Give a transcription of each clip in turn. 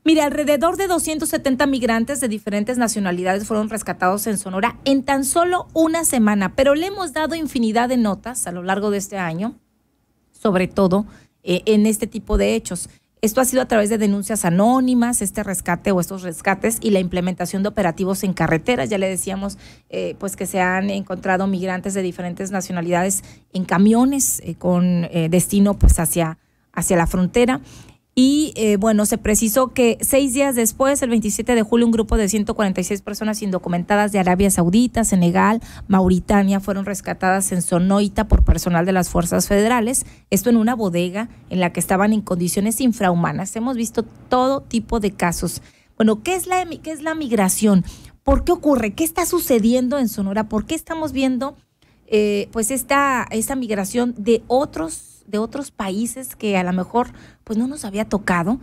Mira, alrededor de 270 migrantes de diferentes nacionalidades fueron rescatados en Sonora en tan solo una semana, pero le hemos dado infinidad de notas a lo largo de este año, sobre todo en este tipo de hechos. Esto ha sido a través de denuncias anónimas, este rescate o estos rescates y la implementación de operativos en carreteras. Ya le decíamos pues que se han encontrado migrantes de diferentes nacionalidades en camiones con destino pues hacia la frontera. Y bueno, se precisó que 6 días después, el 27 de julio, un grupo de 146 personas indocumentadas de Arabia Saudita, Senegal, Mauritania, fueron rescatadas en Sonoita por personal de las fuerzas federales. Esto en una bodega en la que estaban en condiciones infrahumanas. Hemos visto todo tipo de casos. Bueno, ¿qué es la migración? ¿Por qué ocurre? ¿Qué está sucediendo en Sonora? ¿Por qué estamos viendo pues esta migración de otros países que a lo mejor pues no nos había tocado?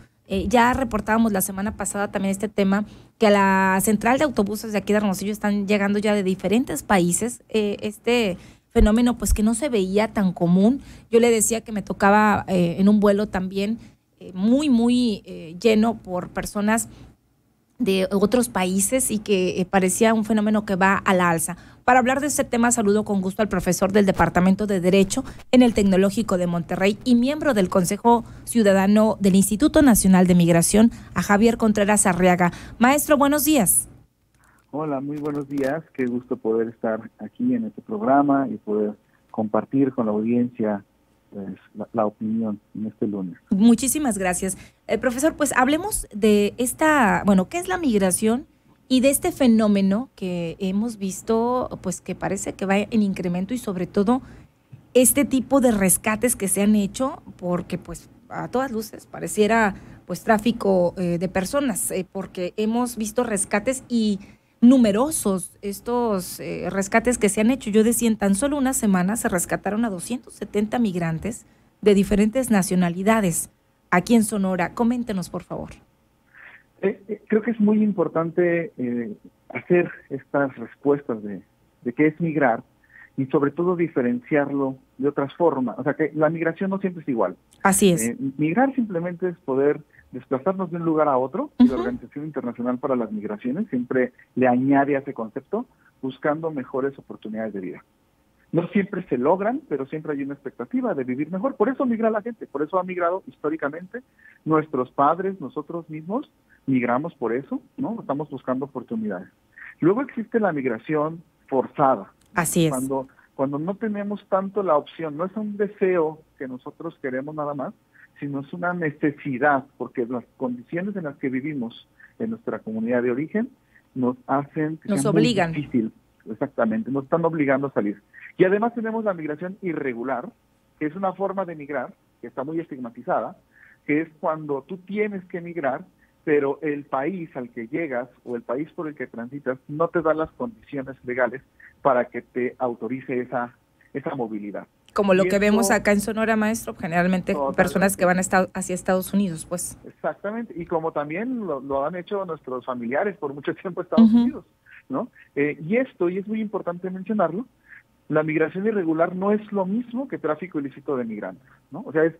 Ya reportábamos la semana pasada también este tema, que a la central de autobuses de aquí de Hermosillo están llegando ya de diferentes países, este fenómeno pues que no se veía tan común. Yo le decía que me tocaba en un vuelo también muy lleno por personas de otros países y que parecía un fenómeno que va a la alza. Para hablar de este tema, saludo con gusto al profesor del Departamento de Derecho en el Tecnológico de Monterrey y miembro del Consejo Ciudadano del Instituto Nacional de Migración, a Javier Contreras Arriaga. Maestro, buenos días. Hola, muy buenos días. Qué gusto poder estar aquí en este programa y poder compartir con la audiencia pues, la opinión en este lunes. Muchísimas gracias. Profesor, pues hablemos de ¿qué es la migración? Y de este fenómeno que hemos visto, pues que parece que va en incremento y sobre todo este tipo de rescates que se han hecho, porque pues a todas luces pareciera pues tráfico de personas, porque hemos visto rescates y numerosos estos rescates que se han hecho. Yo decía, en tan solo una semana se rescataron a 270 migrantes de diferentes nacionalidades aquí en Sonora. Coméntenos, por favor. Creo que es muy importante hacer estas respuestas de qué es migrar y sobre todo diferenciarlo de otras formas. O sea, que la migración no siempre es igual. Así es. Migrar simplemente es poder desplazarnos de un lugar a otro. Y la Organización Internacional para las Migraciones siempre le añade a ese concepto buscando mejores oportunidades de vida. No siempre se logran, pero siempre hay una expectativa de vivir mejor. Por eso migra la gente, por eso ha migrado históricamente. Nuestros padres, nosotros mismos, migramos por eso, ¿no? Estamos buscando oportunidades. Luego existe la migración forzada. Así es. Cuando no tenemos tanto la opción, no es un deseo que nosotros queremos nada más, sino es una necesidad, porque las condiciones en las que vivimos en nuestra comunidad de origen nos hacen que nos sea obligan. muy difícil. Exactamente, nos están obligando a salir. Y además tenemos la migración irregular, que es una forma de migrar, que está muy estigmatizada, que es cuando tú tienes que migrar, pero el país al que llegas o el país por el que transitas no te da las condiciones legales para que te autorice esa movilidad. Como lo que vemos acá en Sonora, maestro, generalmente personas que van hacia Estados Unidos, pues. Exactamente, y como también lo han hecho nuestros familiares por mucho tiempo en Estados Unidos, ¿no? Y es muy importante mencionarlo, la migración irregular no es lo mismo que tráfico ilícito de migrantes, ¿no? O sea, es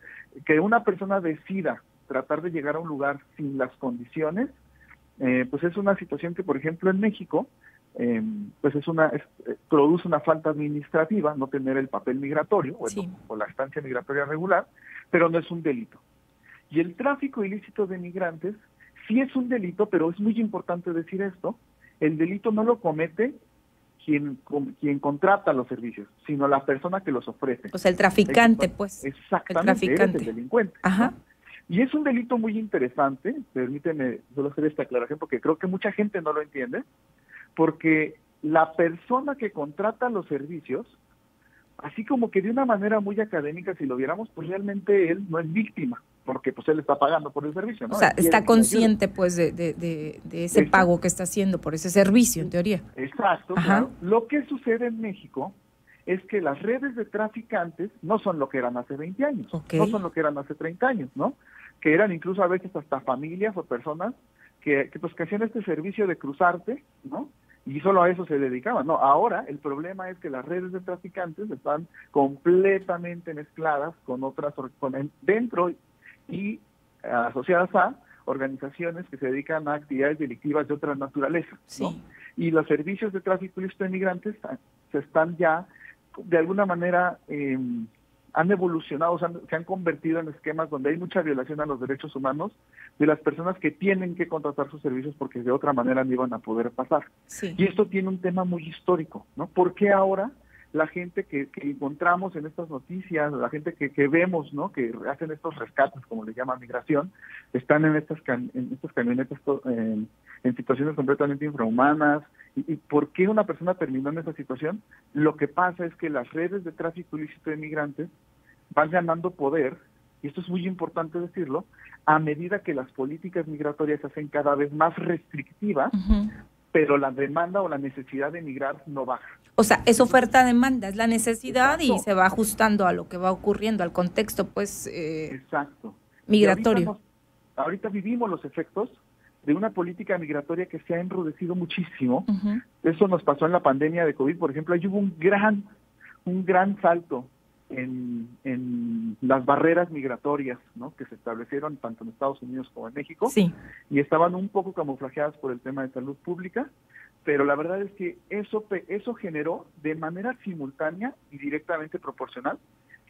que una persona decida tratar de llegar a un lugar sin las condiciones, pues es una situación que, por ejemplo, en México, pues produce una falta administrativa, no tener el papel migratorio o la estancia migratoria regular, pero no es un delito. Y el tráfico ilícito de migrantes sí es un delito, pero es muy importante decir esto, el delito no lo comete quien contrata los servicios, sino la persona que los ofrece. O sea, el traficante, pues. Exactamente, el traficante. Eres el delincuente. Ajá. ¿No? Y es un delito muy interesante, permíteme solo hacer esta aclaración, porque creo que mucha gente no lo entiende, porque la persona que contrata los servicios, así como que de una manera muy académica, si lo viéramos, pues realmente él no es víctima, porque pues él está pagando por el servicio, ¿no? O sea, está consciente pues de ese pago que está haciendo por ese servicio, en teoría. Exacto, claro. Lo que sucede en México es que las redes de traficantes no son lo que eran hace 20 años, no son lo que eran hace 30 años, ¿no? Que eran incluso a veces hasta familias o personas que hacían este servicio de cruzarte, ¿no? Y solo a eso se dedicaban. No, ahora el problema es que las redes de traficantes están completamente mezcladas con otras, dentro y asociadas a organizaciones que se dedican a actividades delictivas de otra naturaleza, ¿no? Sí. Y los servicios de tráfico ilícito de migrantes se están ya, de alguna manera, han evolucionado, se han convertido en esquemas donde hay mucha violación a los derechos humanos de las personas que tienen que contratar sus servicios porque de otra manera no iban a poder pasar. Sí. Y esto tiene un tema muy histórico, ¿no? ¿Por qué ahora la gente que encontramos en estas noticias, la gente que vemos, ¿no?, que hacen estos rescates, como le llaman migración, están en estas camionetas en situaciones completamente infrahumanas? ¿Y por qué una persona terminó en esa situación? Lo que pasa es que las redes de tráfico ilícito de migrantes van ganando poder, y esto es muy importante decirlo, a medida que las políticas migratorias se hacen cada vez más restrictivas, pero la demanda o la necesidad de migrar no baja. O sea, es oferta-demanda, es la necesidad. Exacto. Y se va ajustando a lo que va ocurriendo, al contexto, pues, exacto, migratorio. Ahorita vivimos los efectos de una política migratoria que se ha enrudecido muchísimo. Eso nos pasó en la pandemia de COVID, por ejemplo. Ahí hubo un gran salto en las barreras migratorias, ¿no?, que se establecieron tanto en Estados Unidos como en México. Sí. Y estaban un poco camuflajeadas por el tema de salud pública, pero la verdad es que eso generó de manera simultánea y directamente proporcional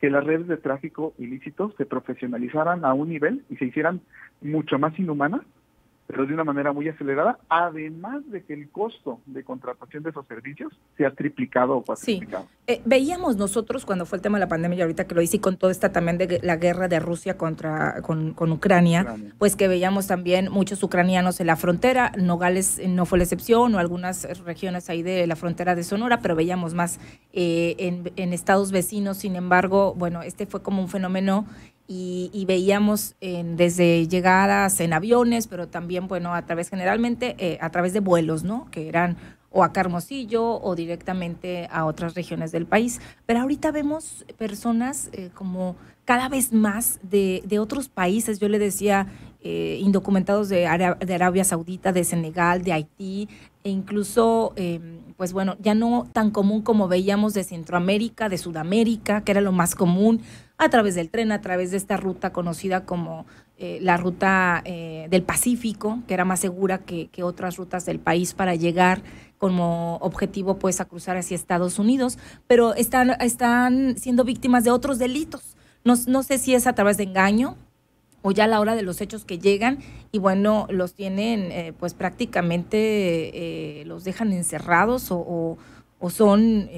que las redes de tráfico ilícito se profesionalizaran a un nivel y se hicieran mucho más inhumanas, pero de una manera muy acelerada, además de que el costo de contratación de esos servicios se ha triplicado o cuatriplicado. Sí. Veíamos nosotros cuando fue el tema de la pandemia, y ahorita que lo hice, y con toda esta también de la guerra de Rusia con Ucrania, pues que veíamos también muchos ucranianos en la frontera. Nogales no fue la excepción, o algunas regiones ahí de la frontera de Sonora, pero veíamos más en estados vecinos. Sin embargo, bueno, este fue como un fenómeno. Y veíamos desde llegadas en aviones, pero también, bueno, generalmente a través de vuelos, ¿no?, que eran o acá a Hermosillo o directamente a otras regiones del país. Pero ahorita vemos personas como cada vez más de otros países. Yo le decía, indocumentados de Arabia Saudita, de Senegal, de Haití, e incluso, pues bueno, ya no tan común como veíamos de Centroamérica, de Sudamérica, que era lo más común, a través del tren, a través de esta ruta conocida como la ruta del Pacífico, que era más segura que otras rutas del país para llegar como objetivo, pues, a cruzar hacia Estados Unidos, pero están siendo víctimas de otros delitos. No sé si es a través de engaño o ya a la hora de los hechos que llegan, y bueno, los tienen pues prácticamente los dejan encerrados o son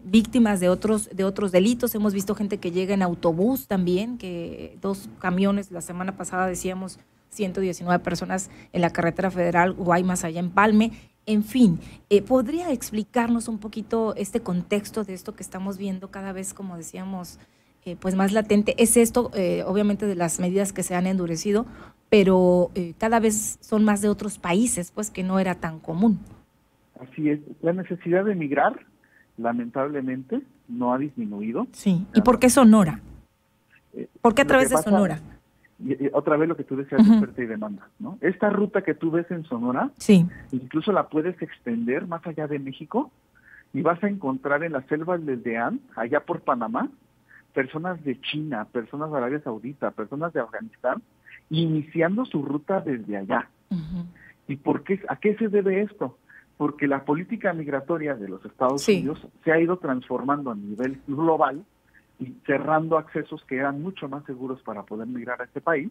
víctimas de otros delitos. Hemos visto gente que llega en autobús también, que 2 camiones, la semana pasada decíamos 119 personas en la carretera federal Guaymas, allá en Palme. En fin, ¿podría explicarnos un poquito este contexto de esto que estamos viendo cada vez, como decíamos, pues más latente? Es esto, obviamente, de las medidas que se han endurecido, pero cada vez son más de otros países, pues, que no era tan común. Así es, la necesidad de migrar, lamentablemente, no ha disminuido. Sí, ¿y por qué Sonora? ¿Por qué a través de Sonora? Y otra vez lo que tú decías, de oferta y demanda, ¿no? Esta ruta que tú ves en Sonora, sí, incluso la puedes extender más allá de México, y vas a encontrar en las selvas del Deán, allá por Panamá, personas de China, personas de Arabia Saudita, personas de Afganistán, iniciando su ruta desde allá. ¿Y a qué se debe esto? Porque la política migratoria de los Estados Unidos se ha ido transformando a nivel global y cerrando accesos que eran mucho más seguros para poder migrar a este país.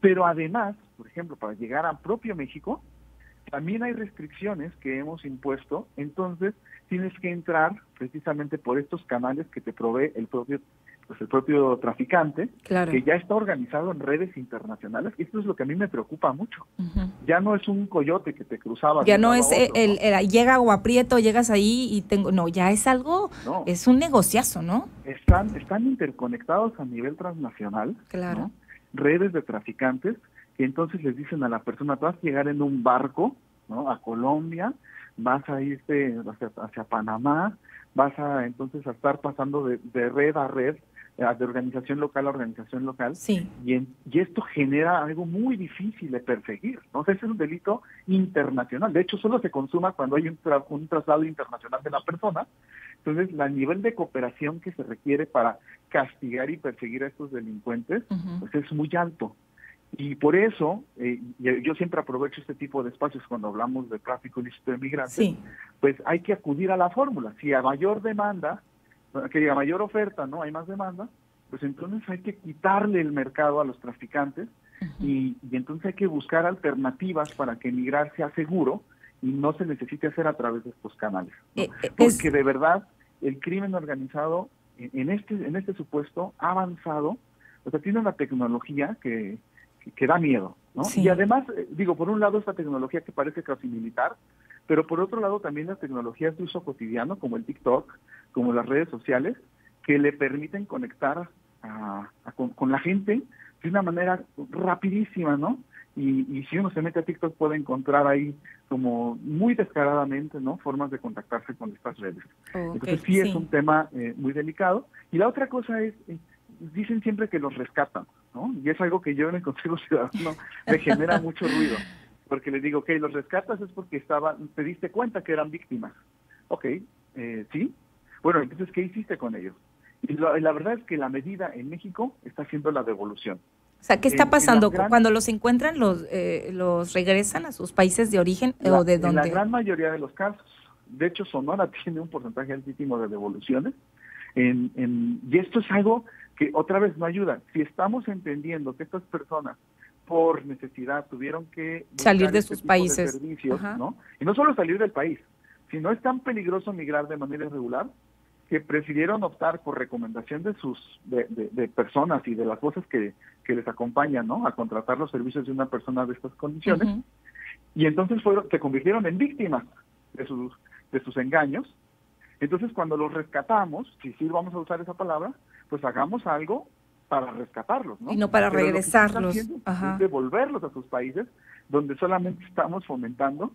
Pero además, por ejemplo, para llegar a propio México, también hay restricciones que hemos impuesto. Entonces tienes que entrar precisamente por estos canales que te provee el propio traficante, claro, que ya está organizado en redes internacionales. Y esto es lo que a mí me preocupa mucho. Ya no es un coyote que te cruzaba. Ya no es llega o aprieto, llegas ahí y no, ya es algo, es un negociazo, ¿no? Están interconectados a nivel transnacional, claro, ¿no? Redes de traficantes que entonces les dicen a la persona: tú vas a llegar en un barco, ¿no?, a Colombia, vas a irte hacia Panamá, vas a entonces a estar pasando de red a red, de organización local a organización local, sí, y esto genera algo muy difícil de perseguir, ¿no? O sea, es un delito internacional. De hecho, solo se consuma cuando hay un traslado internacional de la persona. Entonces, el nivel de cooperación que se requiere para castigar y perseguir a estos delincuentes, pues es muy alto. Y por eso, yo siempre aprovecho este tipo de espacios cuando hablamos de tráfico ilícito de migrantes, Sí. pues hay que acudir a la fórmula. Si a mayor demanda, que diga mayor oferta, ¿no? Hay más demanda, pues entonces hay que quitarle el mercado a los traficantes y entonces hay que buscar alternativas para que migrar sea seguro y no se necesite hacer a través de estos canales, ¿no? Porque de verdad el crimen organizado en este supuesto ha avanzado, o sea, tiene una tecnología que da miedo, ¿no? Sí. Y además, digo, por un lado esta tecnología que parece casi militar, pero por otro lado también las tecnologías de uso cotidiano, como el TikTok, como las redes sociales, que le permiten conectar con la gente de una manera rapidísima, ¿no? Y si uno se mete a TikTok puede encontrar ahí como muy descaradamente, ¿no? Formas de contactarse con estas redes. Entonces sí es un tema muy delicado. Y la otra cosa es, dicen siempre que los rescatan, ¿no? Y es algo que yo en el Consejo Ciudadano me genera mucho ruido, porque les digo, los rescatas es porque te diste cuenta que eran víctimas. Ok, sí. Bueno, entonces, ¿qué hiciste con ellos? Y la verdad es que la medida en México está siendo la devolución. O sea, ¿qué está pasando? Cuando los encuentran, los regresan a sus países de origen o de dónde? En la gran mayoría de los casos. De hecho, Sonora tiene un porcentaje altísimo de devoluciones. Y esto es algo que otra vez no ayuda. Si estamos entendiendo que estas personas por necesidad tuvieron que salir de sus países, de servicios, ¿no? Y no solo salir del país, sino es tan peligroso migrar de manera irregular que prefirieron optar por recomendación de personas y de las voces que les acompañan, ¿no? A contratar los servicios de una persona de estas condiciones. Y entonces se convirtieron en víctimas de sus engaños. Entonces, cuando los rescatamos, si sí vamos a usar esa palabra, pues hagamos algo para rescatarlos, ¿no? Y no para regresarlos. Es devolverlos a sus países, donde solamente estamos fomentando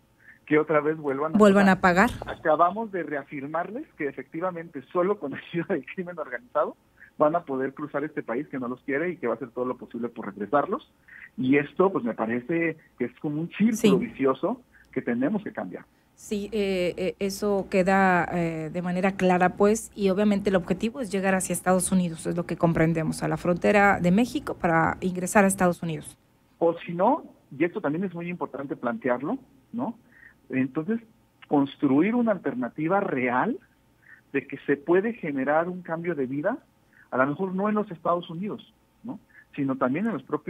que otra vez vuelvan a pagar. Acabamos de reafirmarles que efectivamente solo con ayuda del crimen organizado van a poder cruzar este país que no los quiere y que va a hacer todo lo posible por regresarlos. Y esto, pues me parece que es como un círculo vicioso que tenemos que cambiar. Sí, eso queda de manera clara, pues, y obviamente el objetivo es llegar hacia Estados Unidos, es lo que comprendemos, a la frontera de México para ingresar a Estados Unidos. O si no, y esto también es muy importante plantearlo, ¿no? Entonces, construir una alternativa real de que se puede generar un cambio de vida, a lo mejor no en los Estados Unidos, ¿no? Sino también en nuestro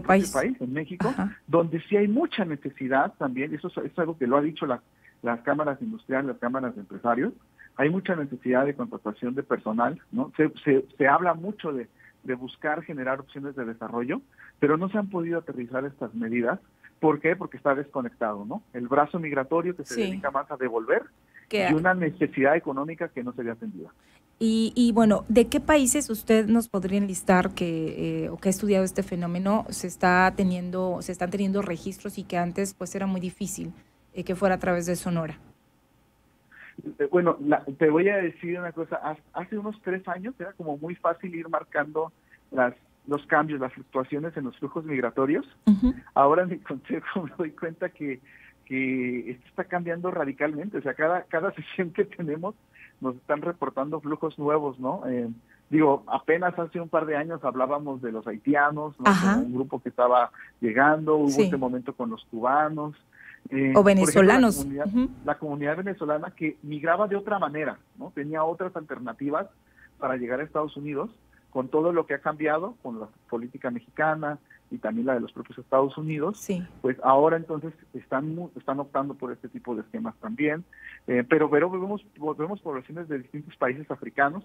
país, en México, donde sí hay mucha necesidad también, eso es algo que lo ha dicho las cámaras industriales, las cámaras de empresarios, hay mucha necesidad de contratación de personal, ¿no? Se habla mucho de buscar generar opciones de desarrollo, pero no se han podido aterrizar estas medidas. ¿Por qué? Porque está desconectado, ¿no? El brazo migratorio que se dedica más a devolver y una necesidad económica que no se ve atendida. Y bueno, ¿de qué países usted nos podría enlistar o que ha estudiado este fenómeno se están teniendo registros y que antes pues era muy difícil que fuera a través de Sonora? Bueno, te voy a decir una cosa. Hace unos 3 años era como muy fácil ir marcando los cambios, las fluctuaciones en los flujos migratorios. Ahora en mi consejo me doy cuenta que esto está cambiando radicalmente. O sea, cada sesión que tenemos nos están reportando flujos nuevos, ¿no? Apenas hace un par de años hablábamos de los haitianos, ¿no? Como un grupo que estaba llegando, hubo este momento con los cubanos. O venezolanos. Por ejemplo, la comunidad venezolana que migraba de otra manera, ¿no? Tenía otras alternativas para llegar a Estados Unidos, con todo lo que ha cambiado, con la política mexicana y también la de los propios Estados Unidos, pues ahora entonces están optando por este tipo de esquemas también, pero vemos poblaciones de distintos países africanos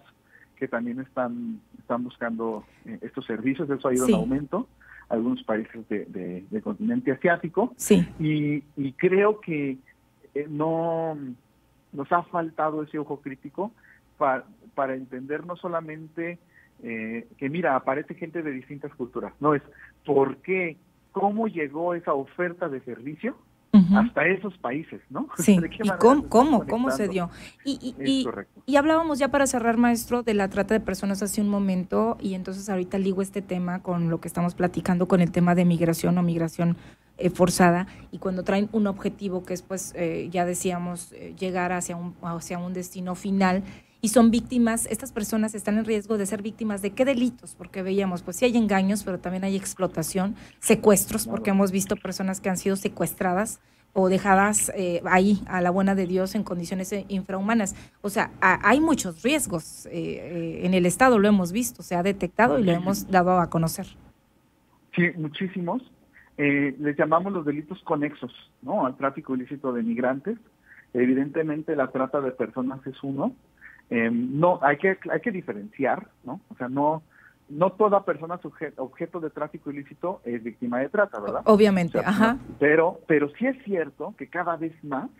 que también están buscando estos servicios. Eso ha ido en aumento, algunos países del continente asiático, y creo que no nos ha faltado ese ojo crítico para entender no solamente que mira, aparece gente de distintas culturas, no es por qué, cómo llegó esa oferta de servicio hasta esos países, ¿no? Sí, ¿y cómo se dio? Y hablábamos ya para cerrar, maestro, de la trata de personas hace un momento, y entonces ahorita ligo este tema con lo que estamos platicando con el tema de migración o migración forzada, y cuando traen un objetivo que es, pues, ya decíamos, llegar hacia un destino final, y son víctimas, estas personas están en riesgo de ser víctimas de qué delitos, porque veíamos, pues sí hay engaños, pero también hay explotación, secuestros, porque hemos visto personas que han sido secuestradas o dejadas ahí a la buena de Dios en condiciones infrahumanas. O sea, hay muchos riesgos en el Estado, lo hemos visto, se ha detectado y lo hemos dado a conocer. Sí, muchísimos. Les llamamos los delitos conexos, ¿no? Al tráfico ilícito de migrantes. Evidentemente la trata de personas es uno. No, hay que diferenciar, ¿no? O sea, no toda persona objeto de tráfico ilícito es víctima de trata, ¿verdad? Obviamente, o sea, ajá. No, pero sí es cierto que cada vez más,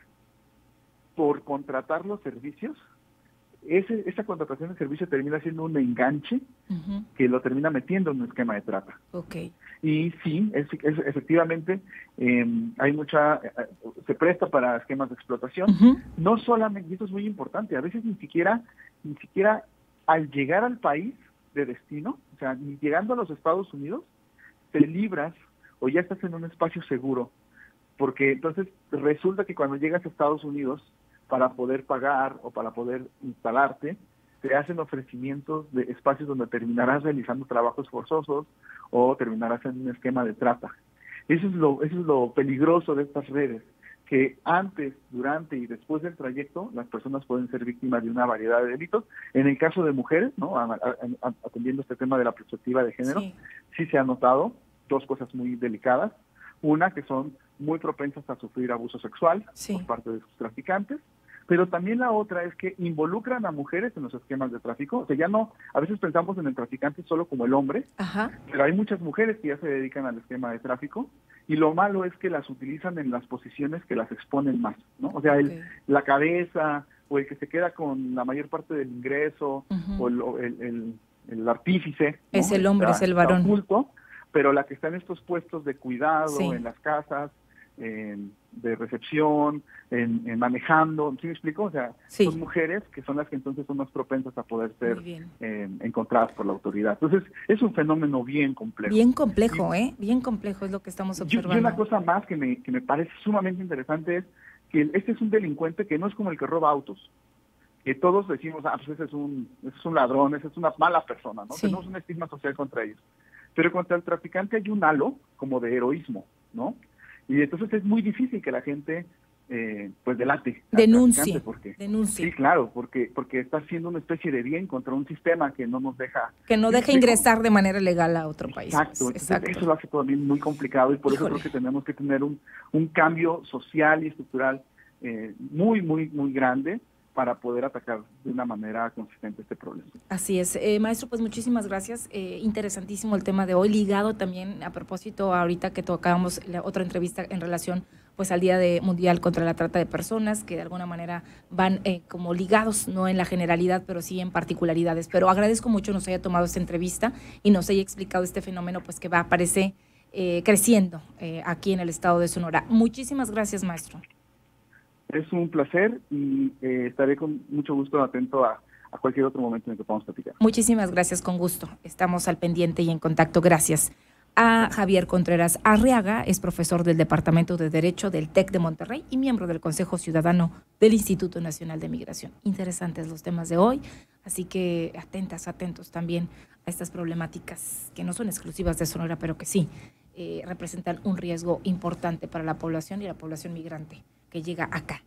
por contratar los servicios, esa contratación de servicio termina siendo un enganche que lo termina metiendo en un esquema de trata. Okay. Y sí, efectivamente, hay se presta para esquemas de explotación. No solamente, y esto es muy importante, a veces ni siquiera al llegar al país de destino, o sea, ni llegando a los Estados Unidos, te libras o ya estás en un espacio seguro, porque entonces resulta que cuando llegas a Estados Unidos, para poder pagar o para poder instalarte, te hacen ofrecimientos de espacios donde terminarás realizando trabajos forzosos o terminarás en un esquema de trata. Eso es lo peligroso de estas redes, que antes, durante y después del trayecto, las personas pueden ser víctimas de una variedad de delitos. En el caso de mujeres, ¿no? Atendiendo este tema de la perspectiva de género, sí se han notado dos cosas muy delicadas. Una, que son muy propensas a sufrir abuso sexual por parte de sus traficantes, pero también la otra es que involucran a mujeres en los esquemas de tráfico. O sea, ya no, a veces pensamos en el traficante solo como el hombre, pero hay muchas mujeres que ya se dedican al esquema de tráfico, y lo malo es que las utilizan en las posiciones que las exponen más, ¿no? O sea, la cabeza, o el que se queda con la mayor parte del ingreso, o el artífice, ¿no? Es el hombre, es el varón. Oculto, pero la que está en estos puestos de cuidado, en las casas, de recepción, en manejando, ¿sí me explico? O sea, son mujeres que son las que entonces son más propensas a poder ser encontradas por la autoridad. Entonces, es un fenómeno bien complejo. Bien complejo, bien complejo es lo que estamos observando. Y una cosa más que me parece sumamente interesante es que este es un delincuente que no es como el que roba autos, que todos decimos, pues ese es un ladrón, ese es una mala persona, ¿no? Tenemos un estigma social contra ellos. Pero contra el traficante hay un halo como de heroísmo, ¿no? Y entonces es muy difícil que la gente pues delate. Denuncie. Sí, claro, porque está haciendo una especie de bien contra un sistema que no nos deja... Que no deja ingresar de manera legal a otro país. Exacto. Eso lo hace también muy complicado, y por eso creo que tenemos que tener un cambio social y estructural muy, muy, muy grande para poder atacar de una manera consistente este problema. Así es. Maestro, pues muchísimas gracias. Interesantísimo el tema de hoy, ligado también a propósito ahorita que tocábamos la otra entrevista en relación pues al Día Mundial contra la Trata de Personas, que de alguna manera van como ligados, no en la generalidad, pero sí en particularidades. Pero agradezco mucho nos haya tomado esta entrevista y nos haya explicado este fenómeno pues que aparece creciendo aquí en el estado de Sonora. Muchísimas gracias, maestro. Es un placer y estaré con mucho gusto atento a cualquier otro momento en el que podamos platicar. Muchísimas gracias, con gusto. Estamos al pendiente y en contacto. Gracias. A Javier Contreras Arriaga, es profesor del Departamento de Derecho del TEC de Monterrey y miembro del Consejo Ciudadano del Instituto Nacional de Migración. Interesantes los temas de hoy, así que atentos también a estas problemáticas que no son exclusivas de Sonora, pero que sí representan un riesgo importante para la población y la población migrante que llega acá.